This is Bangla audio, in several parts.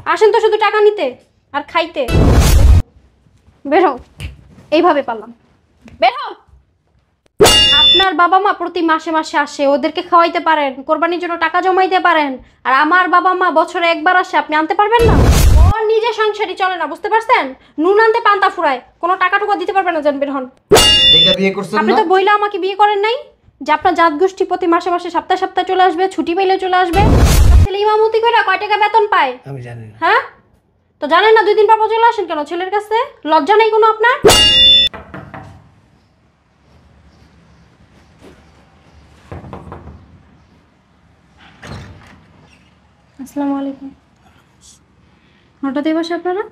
আসেন তো শুধু টাকা নিতে আর খাইতে। বের হও, এইভাবে পারলাম। বের হও। আপনার বাবা মা প্রতি মাসে মাসে আসে, ওদেরকে খাওয়াইতে পারেন, কোরবানির জন্য টাকা জমাইতে পারেন। আর আমার বাবা মা বছরে একবার আসে, আপনি আনতে পারবেন না? ওর নিজের সংসারই চলে না, বুঝতে পারছেন? নুন আনতে পান্তা ফুরায়, কোনো টাকা টুকা দিতে পারবেন না। যান বের হন। এটা বিয়ে করছেন না? আপনি তো বইলা আমাকে বিয়ে করেন নাই যে আপনার জাত গোষ্ঠী প্রতি মাসে মাসে সপ্তাহে সপ্তাহে চলে আসবে, ছুটি পেলে চলে আসবে। ছেলে ইমামতি করে কয় টাকা বেতন পায় আমি জানি না। হ্যাঁ, তো জানেন না? 2 দিন পর চলে আসেন কেন ছেলের কাছে? লজ্জা নেই কোনো আপনার? আসসালামু আলাইকুম। হঠাৎ এই বাসা আপনারা?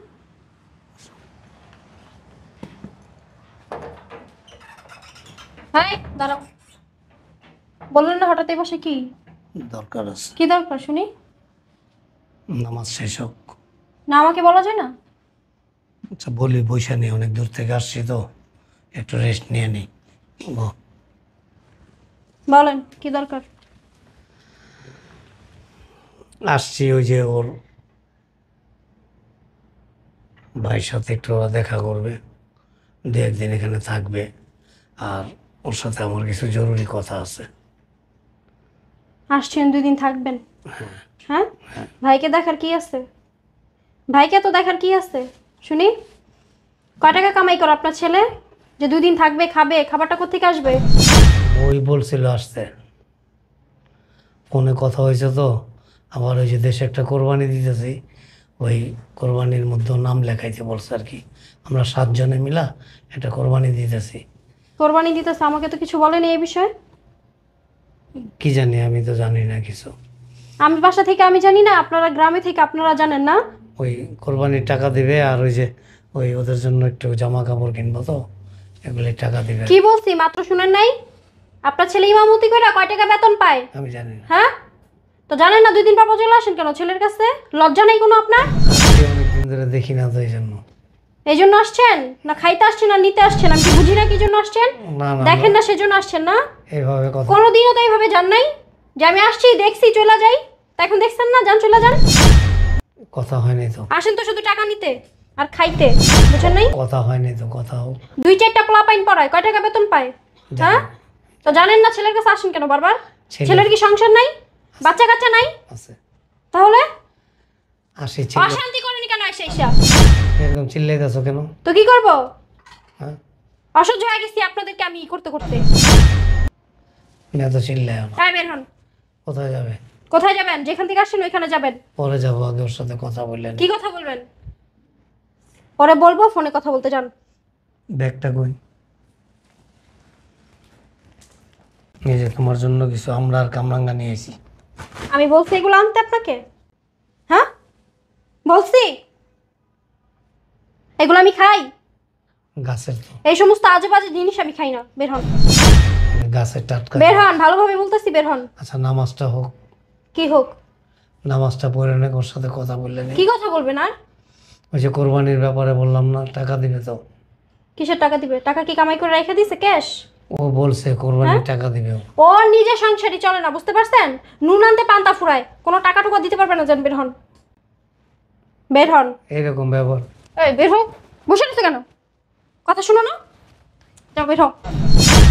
হ্যাঁ দাঁড়াও, বললেন না হঠাৎ এই বাসা? কি দরকার আছে। কি দরকার শুনি? নামাজ শেষ হোক। না আমাকে বলা যায় না? আচ্ছা বলি, বৈশা নিয়ে অনেক দূর থেকে আসছি তো, একটু রেস্ট নিয়ে নিই। বলেন কি দরকার। আসছি ওই যে ওর ভাইয়ের সাথে একটু ওরা দেখা করবে, 2-1 দিন এখানে থাকবে, আর ওর সাথে আমার কিছু জরুরি কথা আছে। আসছেন 2 দিন থাকবেন? হ্যাঁ, ভাইকে দেখার কি আছে? ভাইকে তো দেখার কি আছে শুনি? কয় টাকা কামাই করে আপনার ছেলে যে 2 দিন থাকবে, খাবে? খাবারটা কোত্থেকে আসবে? ওই বলছিল আসতে, ফোনে কথা হয়েছে তো। আবার ওই যে দেশে একটা কোরবানি দিতেছি, ওই কোরবানির মধ্যে নাম লেখাইতে বলছে আর কি। আমরা 7 জনে মিলা একটা কোরবানি দিতেছি। কোরবানি দিতেছে, আমাকে তো কিছু বলেনি এই বিষয়ে। কি জানি, আমি তো জানি না কিছু। আমি বাসা থেকে আমি জানি না, আপনারা গ্রামে থেকে আপনারা জানেন না? ওই কোরবানির টাকা দিবে, আর ওই যে ওই ওদের জন্য একটু জামা কাপড় কিনবো তো, এগুলি টাকা দিবে। কি বলছি মাত্র শুনেন নাই? আপনার ছেলে ইমামতি করে কয় টাকা বেতন পায়? আমি জানি না। হ্যাঁ, তো জানেন না? 2 দিন পর চলে আসেন কেন ছেলের কাছে? লজ্জা নেই কোনো আপনার? অনেকদিন ধরে দেখি না তো, এই জন্য। এই জন্য আসছেন না? খাইতে আসছেন আর নিতে আসছেন? আমি কি বুঝি না কি জন্য আসছেন? না না, দেখেন না সেজন্য আসছেন না? এইভাবে কথা কোনোদিনও তো এইভাবে যান নাই যে আমি আসছি দেখছি চলে যাই। তা এখন দেখছেন না, যান চলে যান। কথা হয়নি তো। আসেন তো শুধু টাকা নিতে আর খাইতে, বুঝছেন নাই? কথা হয়নি তো, কথা হোক। 2-4টা পোলা পাইন পড়ায়, কয় টাকা বেতন পায়? হ্যাঁ, তো জানেন না ছেলের কাছে আসেন কেন বারবার? ছেলের কি সংসার নাই, বাচ্চা কাচ্চা নাই? আছে। তাহলে আসি। অশান্তি করেনি কেন এসে এসে? এরকম চিল্লাইতেছো কেন? তো কি করব? হ্যাঁ, অসহ্য হয়ে গেছি আপনাদেরকে আমি করতে করতে। না তো চিল্লাই না। তাই বের হন। কোথায় যাবে? কোথায় যাবেন? যেখান থেকে আসছেন ওইখানে যাবেন। পরে যাবো, আগে ওর সাথে কথা বললেন। কি কথা বলবেন? পরে বলবো, ফোনে কথা বলতে যান। ব্যাগটা কই? এই যে তোমার জন্য কিছু আমরা আর কামরাঙ্গা নিয়ে এসি। আমি বলছি এগুলো আনতে আপনাকে? হ্যাঁ বলছি এগুলো আমি খাই? গাছের তো, এই সমস্ত আজে বাজে জিনিস আমি খাই না। বের হন। গাছের টাটকা। বের হন, ভালোভাবে বলতেছি বের হন। আচ্ছা নামাজটা হোক। কি হোক? নামাজটা পড়ে নে, ওর সাথে কথা বললেন। কি কথা বলবেন আর? ওই যে কোরবানির ব্যাপারে বললাম না, টাকা দিবে তো। কিসের টাকা দিবে? টাকা কি কামাই করে রেখে দিছে ক্যাশ? ও বলছে কোরবানির টাকা দিবে। ওর নিজের সংসারই চলে না, বুঝতে পারছেন? নুন আনতে পান্তা ফুরায়, কোনো টাকা টুকা দিতে পারবে না। যান বের হন, বের হন। এইরকম ব্যবহার? এই বের হও। বসে রয়েছে কেন? কথা শুনো না? যাও বের হও,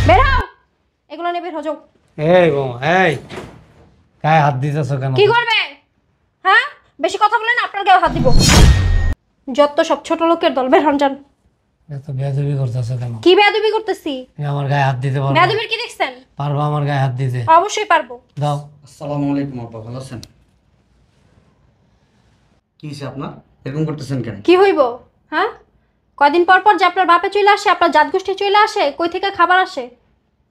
বের হও। এগুলো নিয়ে বের হও, যাও। এই বৌমা, এই গায়ে হাত দিতেছো কেন? কি করবে? হ্যাঁ, বেশি কথা বলেন আপনার গায়ে হাত দিব। যত সব ছোট লোকের দল, বের হন যান। এত বেয়াদবি করতেছো কেন? কি বেয়াদবি করতেছি? আমার গায়ে হাত দিতে পারবো? বেয়াদবির কি দেখছেন? পারবো আমার গায়ে হাত দিতে? অবশ্যই পারবো। দাও। আসসালামু আলাইকুম আপা, ভালো আছেন? কি হয়েছে আপনার, এরকম করতেছেন কেন? কি হইব? হ্যাঁ, কয়দিন পর পর যে আপনার বাপে চলে আসে, আপনার জাত গোষ্ঠী চলে আসে, কই থেকে খাবার আসে?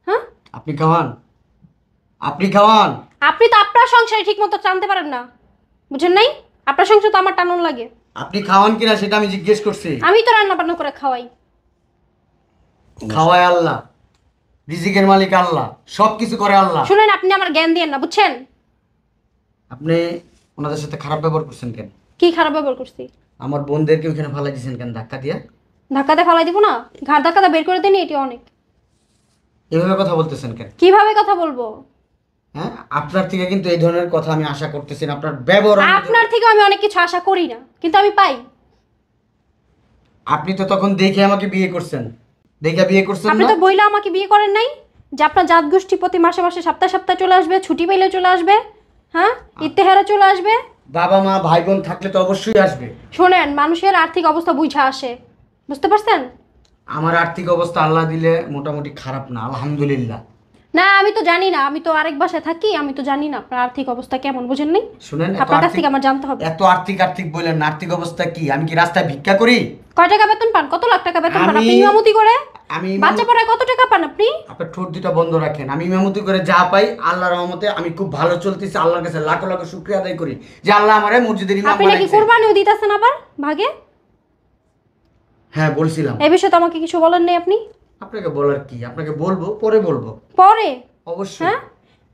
হ্যাঁ, আপনি খাওয়ান, আপনি খাওয়ান। আপনি তো আপনার সংসারে ঠিক মতো টানতে পারেন না, বুঝেন নাই? আপনার সংসার তো আমার টানুন লাগে। আপনি খাওয়ান কিনা সেটা আমি জিজ্ঞেস করছি। আমি তো রান্না বান্না করে খাওয়াই। খাওয়ায় আল্লাহ, রিজিকের মালিক আল্লাহ, সব কিছু করে আল্লাহ। শুনেন, আপনি আমার জ্ঞান দিয়েন না, বুঝছেন? আপনি ওনাদের সাথে খারাপ ব্যবহার করছেন কেন? কি খারাপ ব্যবহার করছি? আমার বোনদেরকে ওইখানে ফালাই দিয়েছেন কেন ধাক্কা দিয়া? ধাক্কাতে ফালাই দিব না? ঘাড় ধাক্কাতে বের করে দিন, এটি অনেক। এভাবে কথা বলতেছেন কেন? কিভাবে কথা বলবো? হ্যাঁ, আপনার থেকে কিন্তু এই ধরনের কথা আমি আশা করতেছি না। আপনার ব্যবহার আপনার থেকে আমি অনেক কিছু আশা করি না, কিন্তু আমি পাই। আপনি তো তখন দেখে আমাকে বিয়ে করছেন, দেখে বিয়ে করছেন আপনি না? তো বইলা আমাকে বিয়ে করেন নাই যে আপনার জাত গোষ্ঠী প্রতি মাসে মাসে সপ্তাহে সপ্তাহে চলে আসবে, ছুটি পেলে চলে আসবে, হ্যাঁ, ইত্তেহারে চলে আসবে। বাবা মা ভাই বোন থাকলে তো অবশ্যই আসবে। শোনেন, মানুষের আর্থিক অবস্থা বুঝা আসে, বুঝতে পারছেন? আমার আর্থিক অবস্থা আল্লাহ দিলে মোটামুটি খারাপ না, আলহামদুলিল্লাহ। না, আমি তো জানি না, আমি তো আরেক বাসায় থাকি, আমি তো জানি না আপনার আর্থিক অবস্থা কেমন, বুঝেন নাই? শুনেন, আপনার কাছ থেকে আমার জানতে হবে। এত আর্থিক আর্থিক বললেন না, আর্থিক অবস্থা কি? আমি কি রাস্তায় ভিক্ষা করি? কয় টাকা বেতন পান? কত লাখ টাকা বেতন পান আপনি আমি- ইমামতি করে? আমি বাচ্চা পড়ায় কত টাকা পান আপনি? আপনার ঠোঁট দুটো বন্ধ রাখেন। আমি ইমামতি করে যা পাই আল্লাহর রহমতে আমি খুব ভালো চলতেছি, আল্লাহর কাছে লাখো লাখো শুকরিয়া আদায় করি যে আল্লাহ আমারে মসজিদের ইমাম আপনি নাকি বানাইছে। কুরবানিও দিতেছেন আবার ভাগে? হ্যাঁ বলছিলাম। এই বিষয়ে তো আমাকে কিছু বলেন নাই আপনি। আপনাকে বলার কি? আপনাকে বলবো, পরে বলবো। পরে? অবশ্যই। হ্যাঁ,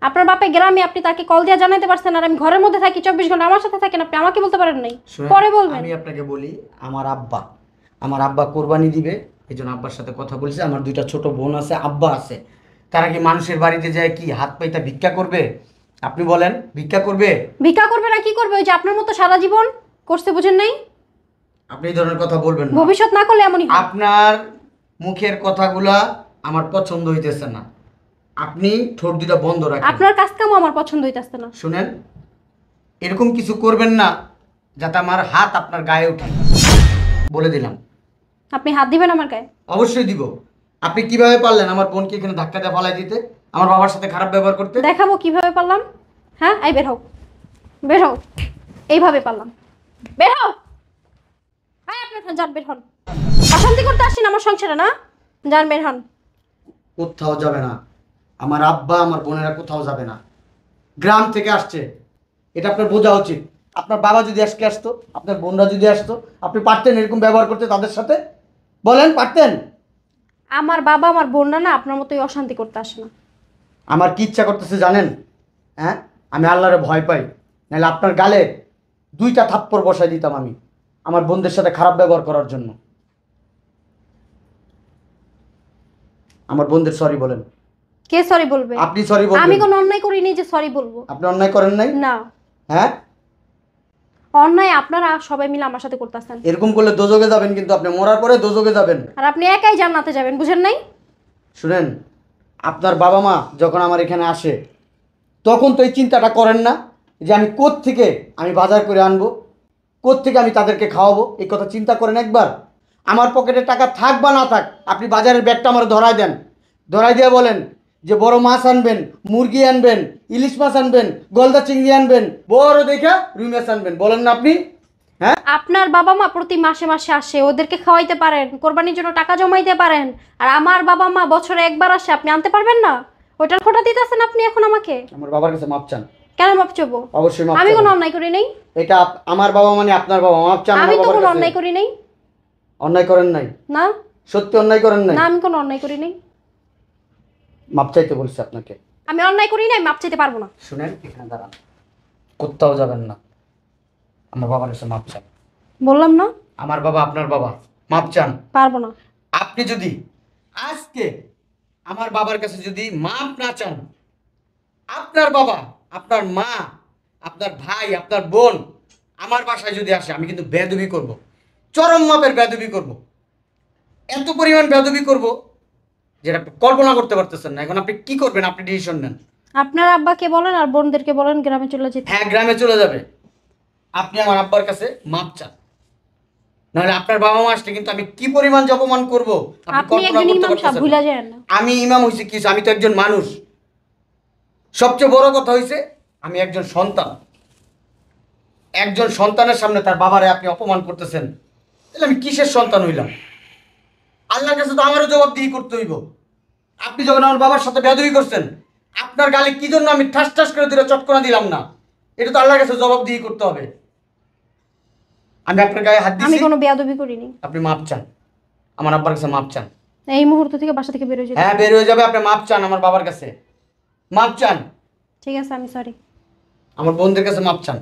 আপনার বাপে গ্রামে, আপনি তাকে কল দিয়ে জানাতে পারছেন, আর আমি ঘরের মধ্যে থাকি 24 ঘন্টা, আমার সাথে থাকেন, আপনি আমাকে বলতে পারেন নাই? শুনেন, পরে বলবেন। আমি আপনাকে বলি, আমার আব্বা কোরবানি দিবে, এই জন্য আব্বার সাথে কথা বলছি। আমার দুইটা ছোট বোন আছে, আব্বা আছে, তারা কি মানুষের বাড়িতে যায় কি হাত পাইতা ভিক্ষা করবে? আপনি বলেন, ভিক্ষা করবে? ভিক্ষা করবে না কি করবে? ওই যে আপনার মতো সারা জীবন করছে, বুঝেন নাই? আপনি এই ধরনের কথা বলবেন না। ভবিষ্যৎ না করলে এমনই হয়। আপনার মুখের কথাগুলা আমার পছন্দ হইতেছে না। আপনি ঠোঁট দুটা বন্ধ রাখেন। আপনার কাজ কামও আমার পছন্দ হইতাছে না। শুনেন, এরকম কিছু করবেন না যাতে আমার হাত আপনার গায়ে ওঠে, বলে দিলাম। আপনি হাত দিবেন আমার গায়ে? অবশ্যই দিব। আপনি কিভাবে পারলেন আমার বোনকে এখানে ধাক্কা দিয়ে ফালাই দিতে, আমার বাবার সাথে খারাপ ব্যবহার করতে? দেখাবো কিভাবে পারলাম। হ্যাঁ, এই বের হও, বের হও। এইভাবে পারলাম। বের হও। হ্যাঁ, আপনি যান, বের হন। অশান্তি করতে আসছেন আমার সংসারে না? যান, বের হন। কোথাও যাবে না। আমার আব্বা আমার বোনেরা কোথাও যাবে না। গ্রাম থেকে আসছে, এটা আপনার বোঝা উচিত। আপনার বাবা যদি আজকে আসতো, আপনার বোনরা যদি আসতো, আপনি পারতেন এরকম ব্যবহার করতে তাদের সাথে? বলেন, পারতেন? আমার বাবা আমার বোনরা না আপনার মতোই অশান্তি করতে আসে না। আমার কি ইচ্ছা করতেছে জানেন? হ্যাঁ, আমি আল্লাহরে ভয় পাই, নাহলে আপনার গালে 2টা থাপ্পড় বসাই দিতাম আমি আমার বোনদের সাথে খারাপ ব্যবহার করার জন্য। আমার বোনদের সরি বলেন। কে সরি বলবে? আপনি সরি বলবেন। আমি কোনো অন্যায় করিনি যে সরি বলবো। আপনি অন্যায় করেন নাই। না, হ্যাঁ, অন্যায় আপনারা সবাই মিলে আমার সাথে করতেছেন। এরকম করলে দোজকে যাবেন, কিন্তু আপনি মরার পরে দোজকে যাবেন। আর আপনি একাই জান্নাতে যাবেন, বুঝেন নাই? শুনেন, আপনার বাবা মা যখন আমার এখানে আসে তখন তো এই চিন্তাটা করেন না যে আমি থেকে আমি বাজার করে আনবো, থেকে আমি তাদেরকে খাওয়াবো? এই কথা চিন্তা করেন একবার? আমার পকেটে টাকা থাক বা না থাক, আপনি বাজারের ব্যাগটা আমার ধরাই দেন, ধরাই দিয়ে বলেন যে বড় মাছ আনবেন, মুরগি আনবেন, ইলিশ মাছ আনবেন, গলদা চিংড়ি আনবেন, বড় দেখে রুই মাছ আনবেন, বলেন না আপনি? হ্যাঁ, আপনার বাবা মা প্রতি মাসে মাসে আসে, ওদেরকে খাওয়াইতে পারেন, কোরবানির জন্য টাকা জমাইতে পারেন। আর আমার বাবা মা বছরে একবার আসে, আপনি আনতে পারবেন না? ওইটার খোটা দিতেছেন আপনি এখন আমাকে। আমার বাবার কাছে মাপ চান। কেন মাপ চাবো? অবশ্যই মাপ আমি চান। কোনো অন্যায় করি নাই। এটা আমার বাবা মানে আপনার বাবা, মাপ চান আমি আমার তো বাবার কোনো কাছে। অন্যায় করি নাই। অন্যায় করেন নাই? না, সত্যি অন্যায় করেন নাই? না, আমি কোনো অন্যায় করি নাই। মাপ চাইতে বলছি আপনাকে। আমি অন্যায় করি নাই, মাপ চাইতে পারবো না। শুনেন, এখানে দাঁড়ান, কোথাও যাবেন না। আমার বাবার কাছে মাপ চান। বললাম না আমার বাবা আপনার বাবা, মাপ চান। পারবো না। আপনি যদি আজকে আমার বাবার কাছে যদি মাপ না চান, আপনার বাবা, আপনার মা, আপনার ভাই, আপনার বোন আমার বাসায় যদি আসে, আমি কিন্তু বেয়াদবি করব, চরম মাপের বেয়াদবি করব। এত পরিমাণ বেয়াদবি করব যেটা আপনি কল্পনা করতে পারতেছেন না। এখন আপনি কি করবেন? আপনি ডিসিশন নেন। আপনার আব্বাকে বলেন আর বোনদেরকে বলেন গ্রামে চলে যেতে। হ্যাঁ, গ্রামে চলে যাবে। আপনি আমার আব্বার কাছে মাপ চান, নাহলে আপনার বাবা মা আসলে কিন্তু আমি কি পরিমাণ যে অপমান করবো আপনি একজন ইমাম সাহেব, ভুলে যান না। আমি ইমাম হয়েছি কিছু, আমি তো একজন মানুষ। সবচেয়ে বড় কথা হয়েছে আমি একজন সন্তান। একজন সন্তানের সামনে তার বাবারে আপনি অপমান করতেছেন, তাহলে আমি কিসের সন্তান হইলাম? আল্লাহর কাছে তো আমারও জবাবদিহি করতে হইব। আপনি যখন আমার বাবার সাথে বেয়াদবি করছেন, আপনার গালে কি জন্য আমি ঠাস ঠাস করে দিলে চটকনা দিলাম না, এটা তো আল্লাহর কাছে জবাবদিহি করতে হবে। আমি আপনার গায়ে হাত আমি দিয়েছি, কোনো বেয়াদবি করিনি। আপনি মাপ চান, আমার আব্বার কাছে মাপ চান। এই মুহূর্ত থেকে বাসা থেকে বের হয়ে যেতে। হ্যাঁ, বের হয়ে যাবে। আপনি মাপ চান আমার বাবার কাছে, মাপ চান। ঠিক আছে, আমি সরি। আমার বোনদের কাছে মাপ চান,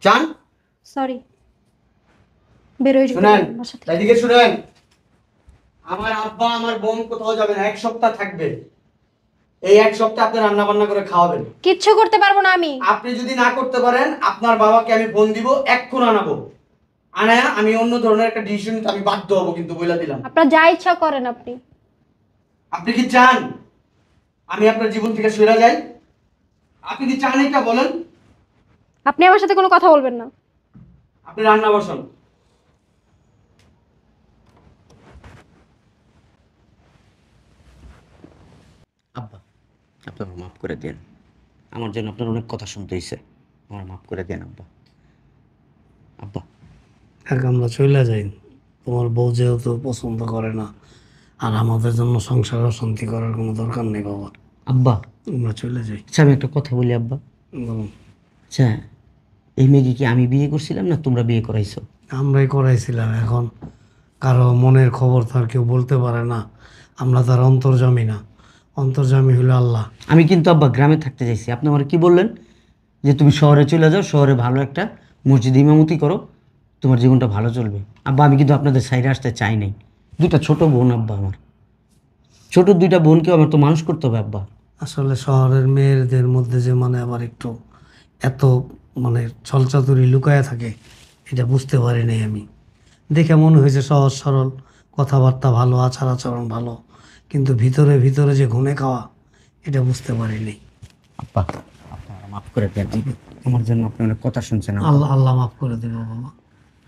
চান। সরি, বের হয়ে যেতে শুনেন, বাসা থেকে। এদিকে শুনেন, আমার আব্বা আমার বোন কোথাও যাবে না, 1 সপ্তাহ থাকবে। এই এক সপ্তাহ আপনি রান্না বান্না করে খাওয়াবেন। কিচ্ছু করতে পারবো না আমি। আপনি যদি না করতে পারেন আপনার বাবাকে আমি ফোন দিব, এক্ষুন আনাবো। আনায়া আমি অন্য ধরনের একটা ডিসিশন নিতে আমি বাধ্য হবো, কিন্তু বলে দিলাম। আপনার যা ইচ্ছা করেন আপনি। আপনি কি চান আমি আপনার জীবন থেকে সরে যাই? আপনি কি চান এটা বলেন? আপনি আমার সাথে কোনো কথা বলবেন না। আপনি রান্না বসান। আব্বা, আপনি আমার মাফ করে দেন। আমার জন্য আপনার অনেক কথা শুনতে হয়েছে, আমার মাফ করে দেন আব্বা। আব্বা, এক আমরা চলে যাই, তোমার বউ যেহেতু পছন্দ করে না, আর আমাদের জন্য সংসার অশান্তি করার কোনো দরকার নেই বাবা। আব্বা, আমরা চলে যাই। আচ্ছা আমি একটা কথা বলি আব্বা। বলুন। আচ্ছা, এই মেয়েকে কি আমি বিয়ে করছিলাম না তোমরা বিয়ে করাইছো? আমরাই করাইছিলাম। এখন কারো মনের খবর তো আর কেউ বলতে পারে না, আমরা তার অন্তর্যামী না, অন্তর্যামী হলো আল্লাহ। আমি কিন্তু আব্বা গ্রামে থাকতে চাইছি। আপনি আমার কি বললেন যে তুমি শহরে চলে যাও, শহরে ভালো একটা মসজিদে ইমামতি করো, তোমার জীবনটা ভালো চলবে। আব্বা আমি কিন্তু আপনাদের সাইডে আসতে চাই নাই। দুইটা ছোট বোন আব্বা, আমার ছোট দুইটা বোনকেও আমার তো মানুষ করতে হবে আব্বা। আসলে শহরের মেয়েদের মধ্যে যে মানে আবার একটু এত মানে ছলচাতুরি লুকায়া থাকে, এটা বুঝতে পারি নাই আমি। দেখে মনে হয়েছে সহজ সরল, কথাবার্তা ভালো, আচার আচরণ ভালো, কিন্তু ভিতরে ভিতরে যে ঘুনে খাওয়া, এটা বুঝতে পারিনি। আব্বা আপনারা মাফ করে দেন, আমার জন্য আপনি অনেক কথা শুনছেন আব্বা। আল্লাহ আল্লাহ মাফ করে দেবে বাবা,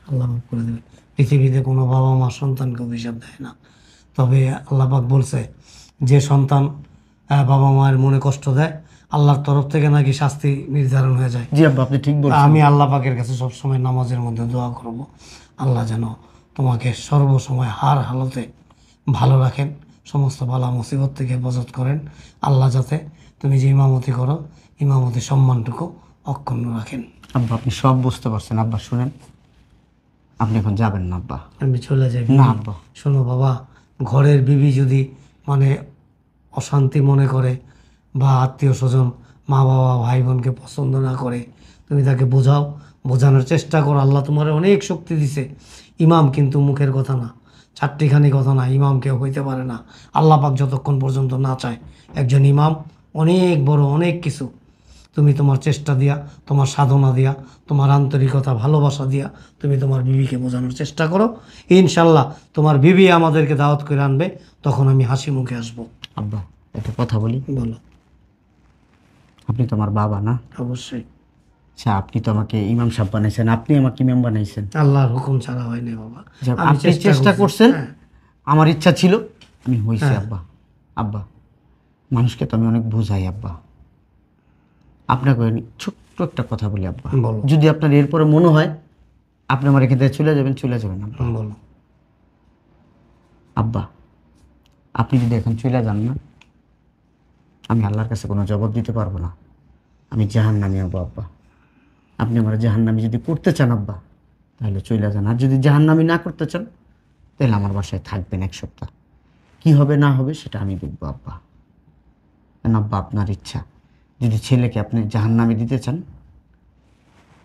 আল্লাহ মাফ করে দেবে। পৃথিবীতে কোনো বাবা মা সন্তানকে অভিশাপ দেয় না, তবে আল্লাহ পাক বলছে যে সন্তান বাবা মায়ের মনে কষ্ট দেয়, আল্লাহর তরফ থেকে নাকি শাস্তি নির্ধারণ হয়ে যায়। জি আব্বা আপনি ঠিক বলছেন। আমি আল্লাহ পাকের কাছে সবসময় নামাজের মধ্যে দোয়া করব, আল্লাহ যেন তোমাকে সর্বসময় হার হালতে ভালো রাখেন, সমস্ত বালা মুসিবত থেকে হেফাজত করেন। আল্লাহ যাতে তুমি যে ইমামতি করো, ইমামতির সম্মানটুকু অক্ষুণ্ণ রাখেন। আব্বা আপনি সব বুঝতে পারছেন। আব্বা শুনেন, আপনি এখন যাবেন না আব্বা। আমি চলে যাই। না আব্বা। শোনো বাবা, ঘরের বিবি যদি মানে অশান্তি মনে করে, বা আত্মীয় স্বজন মা বাবা ভাই বোনকে পছন্দ না করে, তুমি তাকে বোঝাও, বোঝানোর চেষ্টা করো। আল্লাহ তোমার অনেক শক্তি দিছে। ইমাম কিন্তু মুখের কথা না, চারটিখানি কথা না, ইমাম কেউ হইতে পারে না আল্লাহ পাক যতক্ষণ পর্যন্ত না চায়। একজন ইমাম অনেক বড়, অনেক কিছু। তুমি তোমার চেষ্টা দিয়া, তোমার সাধনা দিয়া, তোমার আন্তরিকতা ভালোবাসা দিয়া তুমি তোমার বিবিকে বোঝানোর চেষ্টা করো। ইনশাল্লাহ তোমার বিবি আমাদেরকে দাওয়াত করে আনবে, তখন আমি হাসি মুখে আসবো। আব্বা একটা কথা বলি, বলো। আপনি তো আমার বাবা না? অবশ্যই। আচ্ছা আপনি তো আমাকে ইমাম সাহেব বানাইছেন, আপনি আমাকে ইমাম বানাইছেন। আল্লাহর হুকুম ছাড়া হয়নি বাবা। যাক, আমি আপনি চেষ্টা করছি। করছেন, হ্যাঁ। আমার ইচ্ছা ছিল, আমি হইছি হ্যাঁ। আব্বা। আব্বা মানুষকে তো আমি অনেক বোঝাই আব্বা, আপনাকে ছোট্ট একটা কথা বলি আব্বা। বলো। যদি আপনার এরপরে মনে হয় আপনি আমার এখান থেকে চলে যাবেন, চলে যাবেন আব্বা। বলো। আব্বা আপনি যদি এখন চলে যান না, আমি আল্লাহর কাছে কোনো জবাব দিতে পারবো না, আমি জাহান্নামী হবো আব্বা। আপনি আমার জাহান্নামী যদি করতে চান আব্বা, তাহলে চলে যান। আর যদি জাহান্নামী না করতে চান, তাহলে আমার বাসায় থাকবেন এক সপ্তাহ। কি হবে না হবে সেটা আমি দেখবো আব্বা। কেন আব্বা আপনার ইচ্ছা, যদি ছেলেকে আপনি জাহান্নামে দিতে চান,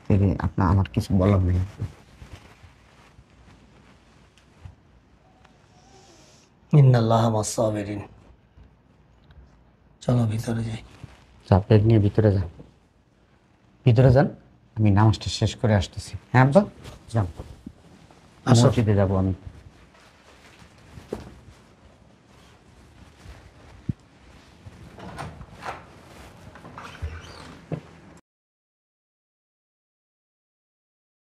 তাহলে আপনার আমার কিছু বলার নেই আব্বা। ইন্নাল্লাহ মাস সাবিরিন। চলো ভিতরে যাই। যা প্লেট নিয়ে ভিতরে যান, ভিতরে যান, আমি নামাজটা শেষ করে আসতেছি। হ্যাঁ আব্বা যান, মসজিদে যাবো আমি।